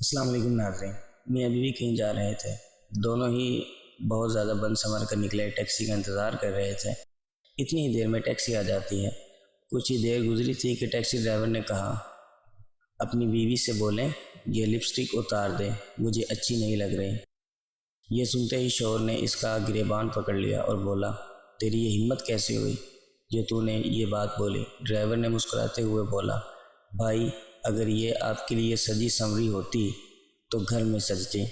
السلام علیکم ناظرین، میں ابھی بھی کہیں جا رہے تھے۔ دونوں ہی بہت زیادہ بن سنور کر نکلے، ٹیکسی کا انتظار کر رہے تھے۔ اتنی ہی دیر میں ٹیکسی آ جاتی ہے۔ کچھ ہی دیر گزری تھی کہ ٹیکسی ڈرائیور نے کہا اپنی بیوی سے بولیں یہ لپسٹک اتار دے، مجھے اچھی نہیں لگ رہی۔ یہ سنتے ہی شوہر نے اس کا گریبان پکڑ لیا اور بولا تیری یہ ہمت کیسے ہوئی جو تو نے یہ بات بولی؟ ڈرائیور نے مسکراتے ہوئے بولا بھائی اگر یہ آپ کے لیے سجی سنوری ہوتی تو گھر میں سجتی،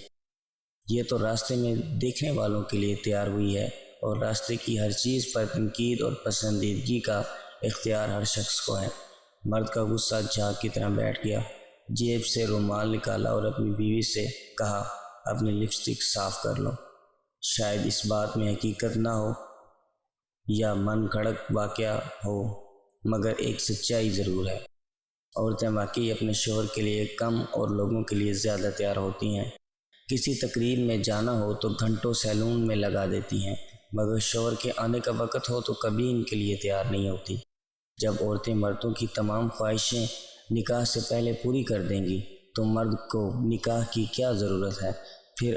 یہ تو راستے میں دیکھنے والوں کے لیے تیار ہوئی ہے، اور راستے کی ہر چیز پر تنقید اور پسندیدگی کا اختیار ہر شخص کو ہے۔ مرد کا غصہ جھاگ کی طرح بیٹھ گیا، جیب سے رومال نکالا اور اپنی بیوی سے کہا اپنی لپسٹک صاف کر لو۔ شاید اس بات میں حقیقت نہ ہو یا من گھڑت واقعہ ہو، مگر ایک سچائی ضرور ہے۔ عورتیں واقعی اپنے شوہر کے لیے کم اور لوگوں کے لیے زیادہ تیار ہوتی ہیں۔ کسی تقریب میں جانا ہو تو گھنٹوں سیلون میں لگا دیتی ہیں، مگر شوہر کے آنے کا وقت ہو تو کبھی ان کے لیے تیار نہیں ہوتی۔ جب عورتیں مردوں کی تمام خواہشیں نکاح سے پہلے پوری کر دیں گی تو مرد کو نکاح کی کیا ضرورت ہے پھر؟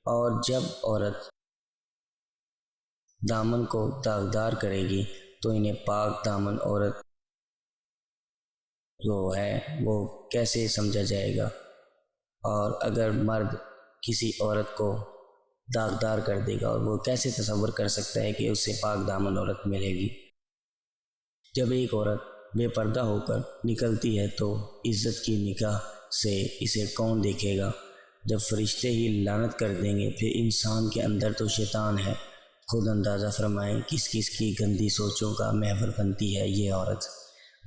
اور جب عورت دامن کو داغدار کرے گی تو انہیں پاک دامن عورت جو ہے وہ کیسے سمجھا جائے گا؟ اور اگر مرد کسی عورت کو داغدار کر دے گا اور وہ کیسے تصور کر سکتا ہے کہ اسے پاک دامن عورت ملے گی؟ جب ایک عورت بے پردہ ہو کر نکلتی ہے تو عزت کی نگاہ سے اسے کون دیکھے گا؟ جب فرشتے ہی لعنت کر دیں گے پھر انسان کے اندر تو شیطان ہے۔ خود اندازہ فرمائیں کس کس کی گندی سوچوں کا محور بنتی ہے یہ عورت۔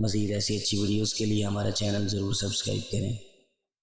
مزید ایسی اچھی ویڈیوز کے لیے ہمارا چینل ضرور سبسکرائب کریں۔